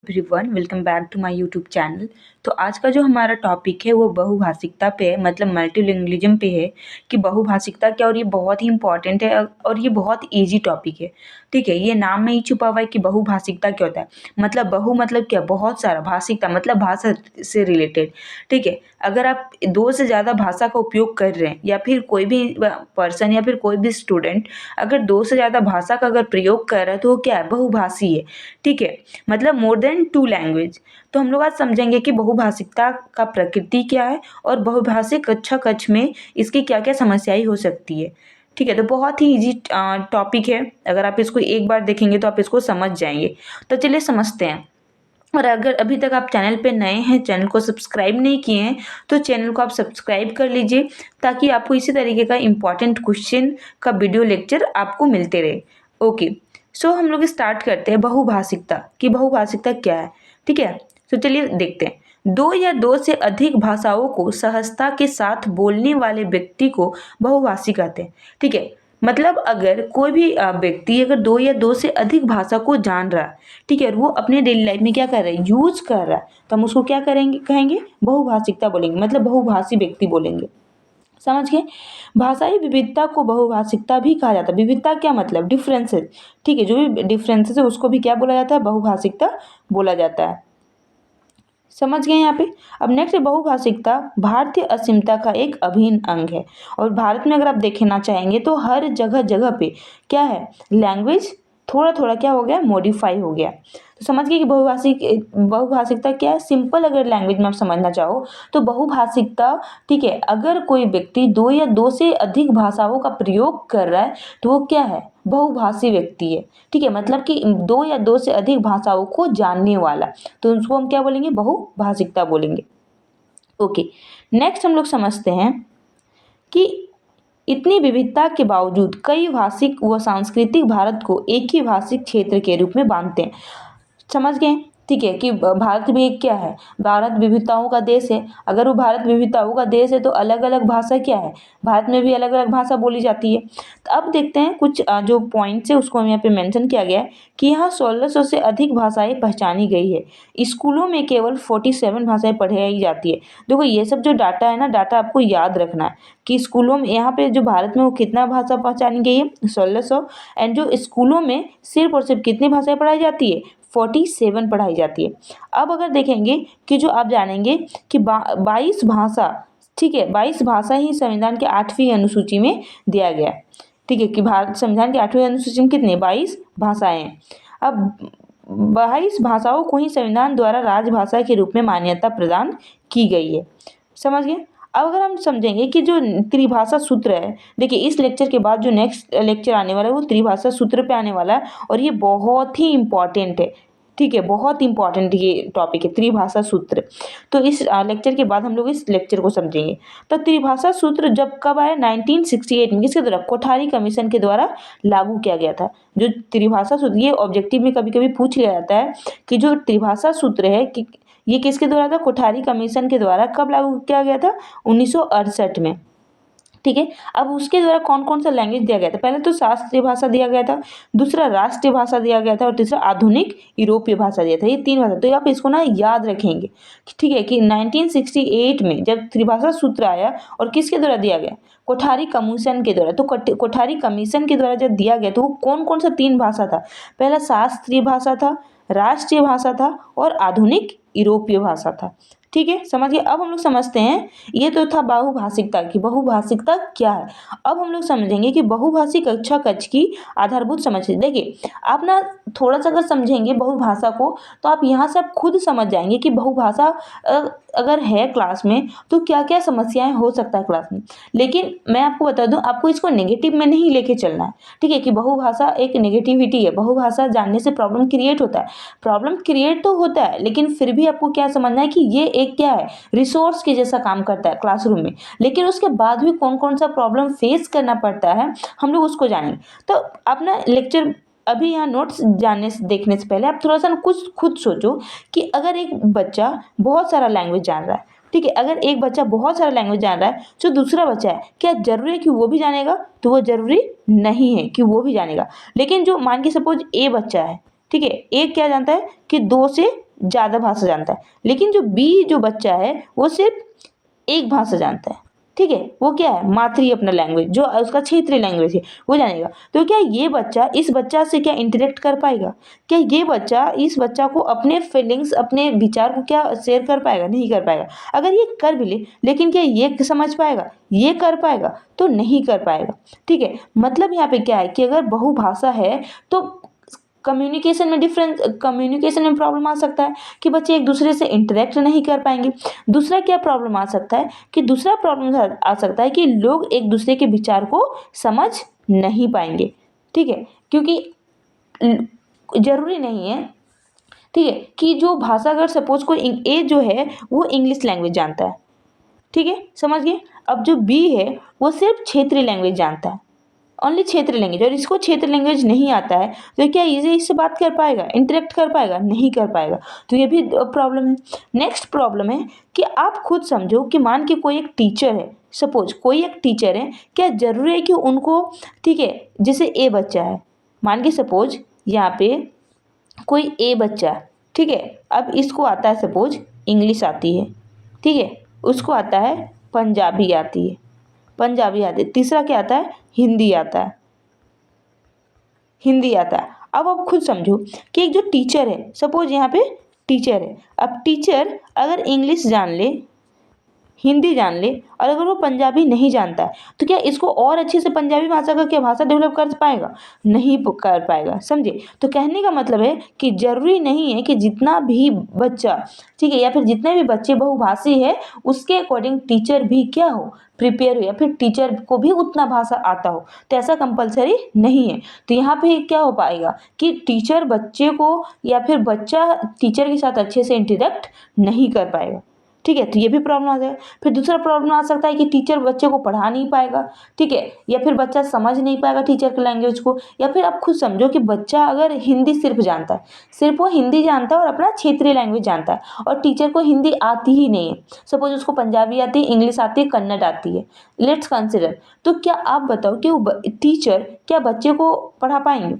Everyone, welcome back to my YouTube channel. तो आज का जो हमारा टॉपिक है वो बहुभाषिकता पे है, मतलब मल्टीलिंगुअलिज्म पे है कि बहुभाषिकता क्या। और ये बहुत ही इंपॉर्टेंट है और ये बहुत इजी टॉपिक है। ठीक है, ये नाम में ही छुपा हुआ है कि बहुभाषिकता क्या होता है। मतलब बहु मतलब क्या, बहुत सारा, भाषिकता मतलब भाषा से रिलेटेड। ठीक है, अगर आप दो से ज़्यादा भाषा का उपयोग कर रहे हैं या फिर कोई भी पर्सन या फिर कोई भी स्टूडेंट अगर दो से ज़्यादा भाषा का अगर प्रयोग कर रहा है तो वो क्या है, बहुभाषी है। ठीक है, मतलब मोर देन टू लैंग्वेज। तो हम लोग आज समझेंगे कि बहुभाषिकता का प्रकृति क्या है और बहुभाषिक कक्षा कक्ष में इसकी क्या क्या समस्याएं हो सकती है। ठीक है, तो बहुत ही इजी टॉपिक है। अगर आप इसको एक बार देखेंगे तो आप इसको समझ जाएंगे। तो चलिए समझते हैं। और अगर अभी तक आप चैनल पे नए हैं, चैनल को सब्सक्राइब नहीं किए हैं, तो चैनल को आप सब्सक्राइब कर लीजिए ताकि आपको इसी तरीके का इम्पॉर्टेंट क्वेश्चन का वीडियो लेक्चर आपको मिलते रहे। ओके, सो हम लोग स्टार्ट करते हैं बहुभाषिकता की। बहुभाषिकता क्या है, ठीक है। तो चलिए देखते हैं। दो या दो से अधिक भाषाओं को सहजता के साथ बोलने वाले व्यक्ति को बहुभाषी कहते हैं। ठीक है, मतलब अगर कोई भी व्यक्ति अगर दो या दो से अधिक भाषा को जान रहा है, ठीक है, और वो अपने डेली लाइफ में क्या कर रहा है, यूज कर रहा है, तो हम उसको क्या करेंगे, कहेंगे बहुभाषिकता बोलेंगे, मतलब बहुभाषी व्यक्ति बोलेंगे। समझ गए। भाषाई विविधता को बहुभाषिकता भी कहा जाता है। विविधता क्या मतलब, डिफरेंसेस। ठीक है, जो भी डिफरेंसेस है उसको भी क्या बोला जाता है, बहुभाषिकता बोला जाता है। समझ गए यहाँ पे। अब नेक्स्ट, बहुभाषिकता भारतीय अस्मिता का एक अभिन्न अंग है। और भारत में अगर आप देखना चाहेंगे तो हर जगह जगह पे क्या है, लैंग्वेज थोड़ा थोड़ा क्या हो गया, मॉडिफाई हो गया। तो समझ गए कि बहुभाषिकता क्या है। सिंपल अगर लैंग्वेज में आप समझना चाहो तो बहुभाषिकता, ठीक है, अगर कोई व्यक्ति दो या दो से अधिक भाषाओं का प्रयोग कर रहा है तो वो क्या है, बहुभाषी व्यक्ति है। ठीक है, मतलब कि दो या दो से अधिक भाषाओं को जानने वाला, तो उसको हम क्या बोलेंगे, बहुभाषिकता बोलेंगे। ओके, नेक्स्ट हम लोग समझते हैं कि इतनी विविधता के बावजूद कई भाषिक व सांस्कृतिक भारत को एक ही भाषिक क्षेत्र के रूप में बांधते हैं। समझ गए। ठीक है, कि भारत भी एक क्या है, भारत विविधताओं का देश है। अगर वो भारत विविधताओं का देश है तो अलग अलग भाषा क्या है, भारत में भी अलग अलग भाषा बोली जाती है। तो अब देखते हैं कुछ जो पॉइंट्स है उसको हम यहाँ पे मेंशन किया गया है कि यहाँ 1600 से अधिक भाषाएं पहचानी गई है। स्कूलों में केवल 47 भाषाएं पढ़ाई जाती है। देखो ये सब जो डाटा है ना, डाटा आपको याद रखना है कि स्कूलों में यहाँ पे जो भारत में वो कितना भाषा पहचानी गई है, 1600। एंड जो स्कूलों में सिर्फ और सिर्फ कितनी भाषाएं पढ़ाई जाती है, 47 पढ़ाई जाती है। अब अगर देखेंगे कि जो आप जानेंगे कि 22 भाषा, ठीक है, 22 भाषा ही संविधान के 8वीं अनुसूची में दिया गया है। ठीक है, कि भारत संविधान की 8वीं अनुसूची में कितने, 22 भाषाएं हैं। अब 22 भाषाओं को ही संविधान द्वारा राजभाषा के रूप में मान्यता प्रदान की गई है। समझ गए। अब अगर हम समझेंगे कि जो त्रिभाषा सूत्र है, देखिए इस लेक्चर के बाद जो नेक्स्ट लेक्चर आने वाला है वो त्रिभाषा सूत्र पे आने वाला है और ये बहुत ही इंपॉर्टेंट है। ठीक है, बहुत इंपॉर्टेंट ये टॉपिक है, त्रिभाषा सूत्र। तो इस लेक्चर के बाद हम लोग इस लेक्चर को समझेंगे। तो त्रिभाषा सूत्र जब कब आया, 1968 में, किसके द्वारा, कोठारी कमीशन के द्वारा लागू किया गया था। जो त्रिभाषा सूत्र, ये ऑब्जेक्टिव में कभी कभी पूछ लिया जाता है कि जो त्रिभाषा सूत्र है कि ये किसके द्वारा था, कोठारी कमीशन के द्वारा कब लागू किया गया था, 1968 में। ठीक है, अब उसके द्वारा कौन कौन सा लैंग्वेज दिया गया था, पहले तो शास्त्रीय भाषा दिया गया था, दूसरा राष्ट्रीय भाषा दिया गया था और तीसरा आधुनिक यूरोपीय भाषा दिया था। ये 3 भाषा, तो आप इसको ना याद रखेंगे। ठीक है, कि 1968 में जब त्रिभाषा सूत्र आया और किसके द्वारा दिया गया, कोठारी कमीशन के द्वारा। तो कोठारी कमीशन के द्वारा जब दिया गया तो वो कौन कौन सा 3 भाषा था, पहला शास्त्रीय भाषा था, राष्ट्रीय भाषा था और आधुनिक यूरोपीय भाषा था। ठीक है, समझिए। अब हम लोग समझते हैं, ये तो था बहुभाषिकता की। बहुभाषिकता क्या है, अब हम लोग समझेंगे कि बहुभाषी कक्षा कक्ष की आधारभूत समझ। देखिए आप ना थोड़ा सा अगर समझेंगे बहुभाषा को तो आप यहाँ से आप खुद समझ जाएंगे कि बहुभाषा अगर है क्लास में तो क्या क्या समस्याएं हो सकता है क्लास में। लेकिन मैं आपको बता दूं, आपको इसको नेगेटिव में नहीं लेके चलना है। ठीक है, कि बहुभाषा एक नेगेटिविटी है, बहुभाषा जानने से प्रॉब्लम क्रिएट होता है। प्रॉब्लम क्रिएट तो होता है लेकिन फिर भी आपको क्या समझना है कि ये एक क्या है, रिसोर्स के जैसा काम करता है क्लासरूम में। लेकिन उसके बाद भी कौन कौन सा प्रॉब्लम फेस करना पड़ता है हम लोग उसको जानेंगे। तो अपना लेक्चर अभी यहाँ नोट्स जानने से देखने से पहले आप थोड़ा सा कुछ खुद सोचो कि अगर एक बच्चा बहुत सारा लैंग्वेज जान रहा है, ठीक है, अगर एक बच्चा बहुत सारा लैंग्वेज जान रहा है, जो दूसरा बच्चा है, क्या जरूरी है कि वो भी जानेगा, तो वो जरूरी नहीं है कि वो भी जानेगा। लेकिन जो मान के सपोज ए बच्चा है, ठीक है, एक क्या जानता है कि 2 से ज़्यादा भाषा जानता है, लेकिन जो बी जो बच्चा है वो सिर्फ एक भाषा जानता है। ठीक है, वो क्या है, मातृ अपना लैंग्वेज जो उसका क्षेत्रीय लैंग्वेज है वो जानेगा। तो क्या ये बच्चा इस बच्चा से क्या इंटरेक्ट कर पाएगा? क्या ये बच्चा इस बच्चा को अपने फीलिंग्स अपने विचार को क्या शेयर कर पाएगा? नहीं कर पाएगा। अगर ये कर भी ले, लेकिन क्या ये समझ पाएगा, ये कर पाएगा? तो नहीं कर पाएगा। ठीक है, मतलब यहाँ पे क्या है कि अगर बहुभाषा है तो कम्युनिकेशन में प्रॉब्लम आ सकता है कि बच्चे एक दूसरे से इंटरेक्ट नहीं कर पाएंगे। दूसरा क्या प्रॉब्लम आ सकता है कि दूसरा प्रॉब्लम आ सकता है कि लोग एक दूसरे के विचार को समझ नहीं पाएंगे। ठीक है, क्योंकि जरूरी नहीं है, ठीक है, कि जो भाषा अगर सपोज कोई ए जो है वो इंग्लिश लैंग्वेज जानता है, ठीक है, समझ गए। अब जो बी है वो सिर्फ क्षेत्रीय लैंग्वेज जानता है, ओनली क्षेत्रीय लैंग्वेज, और इसको क्षेत्रीय लैंग्वेज नहीं आता है तो क्या इजी इससे बात कर पाएगा, इंटरेक्ट कर पाएगा? नहीं कर पाएगा। तो ये भी प्रॉब्लम है। नेक्स्ट प्रॉब्लम है कि आप खुद समझो कि मान के कोई एक टीचर है, सपोज कोई एक टीचर है, क्या जरूरी है कि उनको, ठीक है, जैसे ए बच्चा है, मान के सपोज यहाँ पे कोई ए बच्चा, ठीक है, अब इसको आता है सपोज इंग्लिश आती है, ठीक है, उसको आता है पंजाबी आती है, तीसरा क्या आता है, हिंदी आता है, अब आप खुद समझो कि एक जो टीचर है, सपोज यहाँ पे टीचर है, अब टीचर अगर इंग्लिश जान ले, हिंदी जान ले, और अगर वो पंजाबी नहीं जानता है तो क्या इसको और अच्छे से पंजाबी भाषा का क्या भाषा डेवलप कर पाएगा? नहीं कर पाएगा। समझे? तो कहने का मतलब है कि जरूरी नहीं है कि जितना भी बच्चा, ठीक है, या फिर जितने भी बच्चे बहुभाषी है उसके अकॉर्डिंग टीचर भी क्या हो, प्रिपेयर हो, या फिर टीचर को भी उतना भाषा आता हो। तो ऐसा कंपलसरी नहीं है। तो यहाँ पे क्या हो पाएगा कि टीचर बच्चे को या फिर बच्चा टीचर के साथ अच्छे से इंटरेक्ट नहीं कर पाएगा। ठीक है, तो ये भी प्रॉब्लम आ जाएगा। फिर दूसरा प्रॉब्लम आ सकता है कि टीचर बच्चे को पढ़ा नहीं पाएगा, ठीक है, या फिर बच्चा समझ नहीं पाएगा टीचर के लैंग्वेज को। या फिर आप खुद समझो कि बच्चा अगर हिंदी सिर्फ जानता है, सिर्फ वो हिंदी जानता है और अपना क्षेत्रीय लैंग्वेज जानता है, और टीचर को हिंदी आती ही नहीं है, सपोज उसको पंजाबी आती है, इंग्लिश आती है, कन्नड़ आती है, लेट्स कंसिडर, तो क्या आप बताओ कि वो टीचर क्या बच्चे को पढ़ा पाएंगे?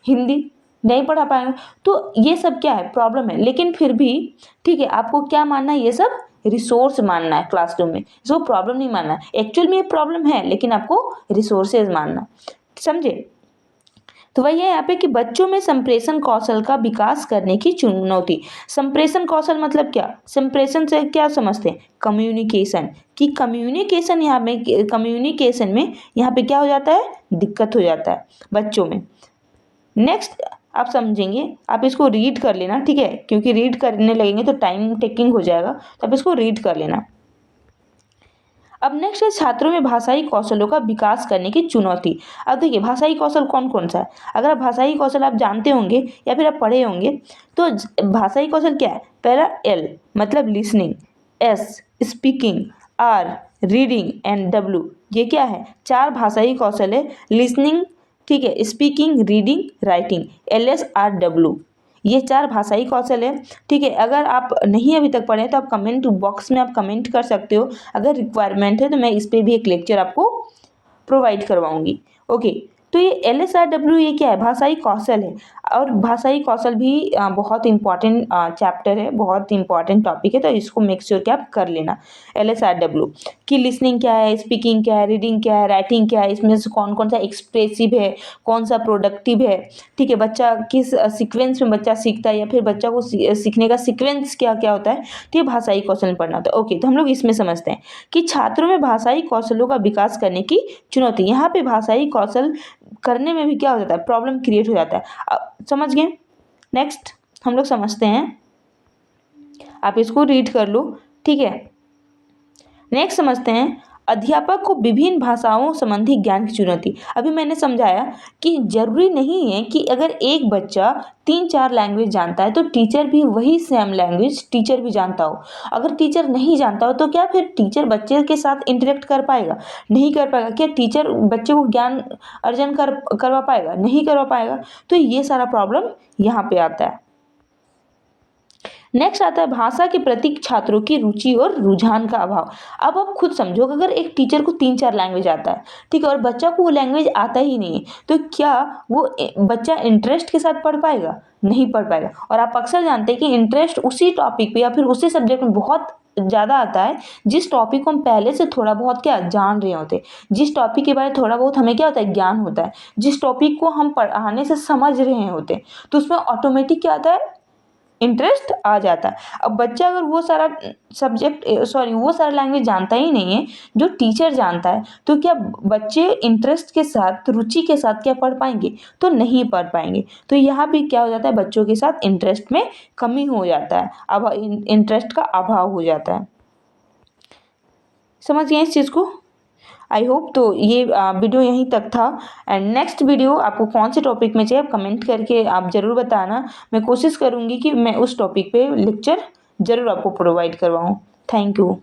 हिंदी नहीं पढ़ा पाएंगे। तो ये सब क्या है, प्रॉब्लम है। लेकिन फिर भी ठीक है, आपको क्या मानना है, ये सब रिसोर्स मानना है क्लासरूम में, इसको प्रॉब्लम नहीं मानना है। एक्चुअल में ये प्रॉब्लम है, लेकिन आपको रिसोर्सेज मानना, समझे? तो वही है यहाँ पे कि बच्चों में संप्रेषण कौशल का विकास करने की चुनौती। संप्रेषण कौशल मतलब क्या? संप्रेषण से क्या समझते हैं? कम्युनिकेशन, कि कम्युनिकेशन यहाँ में, कम्युनिकेशन में यहाँ पे क्या हो जाता है, दिक्कत हो जाता है बच्चों में। नेक्स्ट आप समझेंगे, आप इसको रीड कर लेना, ठीक है, क्योंकि रीड करने लगेंगे तो टाइम टेकिंग हो जाएगा, तो आप इसको रीड कर लेना। अब नेक्स्ट है छात्रों में भाषाई कौशलों का विकास करने की चुनौती। अब देखिए भाषाई कौशल कौन कौन सा है। अगर आप भाषाई कौशल आप जानते होंगे या फिर आप पढ़े होंगे तो भाषाई कौशल क्या है? पहला एल मतलब listening, S speaking, R reading and W, ये क्या है? 4 भाषाई कौशल है। लिसनिंग, ठीक है, स्पीकिंग, रीडिंग, राइटिंग, LSRW, ये 4 भाषाई कौशल है। ठीक है, अगर आप नहीं अभी तक पढ़े तो आप कमेंट बॉक्स में आप कमेंट कर सकते हो। अगर रिक्वायरमेंट है तो मैं इस पर भी एक लेक्चर आपको प्रोवाइड करवाऊंगी। ओके, तो ये LSRW ये क्या है? भाषाई कौशल है। और भाषाई कौशल भी बहुत इंपॉर्टेंट चैप्टर है, बहुत इंपॉर्टेंट टॉपिक है, तो इसको मेक श्योर कि आप कर लेना। LSRW कि लिसनिंग क्या है, स्पीकिंग क्या है, रीडिंग क्या है, राइटिंग क्या है, इसमें से कौन कौन सा एक्सप्रेसिव है, कौन सा प्रोडक्टिव है, ठीक है, बच्चा किस सीक्वेंस में बच्चा सीखता है, या फिर बच्चा को सीखने का सीक्वेंस क्या क्या होता है, तो ये भाषाई कौशल में पढ़ना होता है। ओके, तो हम लोग इसमें समझते हैं कि छात्रों में भाषाई कौशलों का विकास करने की चुनौती। यहाँ पे भाषाई कौशल करने में भी क्या हो जाता है, प्रॉब्लम क्रिएट हो जाता है। समझ गए? नेक्स्ट हम लोग समझते हैं, आप इसको रीड कर लो, ठीक है। नेक्स्ट समझते हैं अध्यापक को विभिन्न भाषाओं संबंधी ज्ञान की चुनौती। अभी मैंने समझाया कि जरूरी नहीं है कि अगर एक बच्चा 3-4 लैंग्वेज जानता है तो टीचर भी वही सेम लैंग्वेज टीचर भी जानता हो। अगर टीचर नहीं जानता हो तो क्या फिर टीचर बच्चे के साथ इंटरेक्ट कर पाएगा? नहीं कर पाएगा। क्या टीचर बच्चे को ज्ञान अर्जन करवा पाएगा? नहीं करवा पाएगा। तो ये सारा प्रॉब्लम यहाँ पे आता है। नेक्स्ट आता है भाषा के प्रति छात्रों की रुचि और रुझान का अभाव। अब आप खुद समझो कि अगर एक टीचर को 3-4 लैंग्वेज आता है, ठीक है, और बच्चा को वो लैंग्वेज आता ही नहीं है, तो क्या वो बच्चा इंटरेस्ट के साथ पढ़ पाएगा? नहीं पढ़ पाएगा। और आप अक्सर जानते हैं कि इंटरेस्ट उसी टॉपिक पे या फिर उसी सब्जेक्ट में बहुत ज़्यादा आता है जिस टॉपिक को हम पहले से थोड़ा बहुत क्या जान रहे होते हैं, जिस टॉपिक के बारे में थोड़ा बहुत हमें क्या होता है ज्ञान होता है, जिस टॉपिक को हम पढ़ाने से समझ रहे होते हैं, तो उसमें ऑटोमेटिक क्या आता है, इंटरेस्ट आ जाता है। अब बच्चा अगर वो सारा वो सारा लैंग्वेज जानता ही नहीं है जो टीचर जानता है, तो क्या बच्चे इंटरेस्ट के साथ, रुचि के साथ क्या पढ़ पाएंगे? तो नहीं पढ़ पाएंगे। तो यहाँ भी क्या हो जाता है, बच्चों के साथ इंटरेस्ट में कमी हो जाता है, अब इंटरेस्ट का अभाव हो जाता है। समझ गए इस चीज़ को? I hope. तो ये वीडियो यहीं तक था, एंड नेक्स्ट वीडियो आपको कौन से टॉपिक में चाहिए आप कमेंट करके आप ज़रूर बताना। मैं कोशिश करूँगी कि मैं उस टॉपिक पे लेक्चर ज़रूर आपको प्रोवाइड करवाऊँ। Thank you.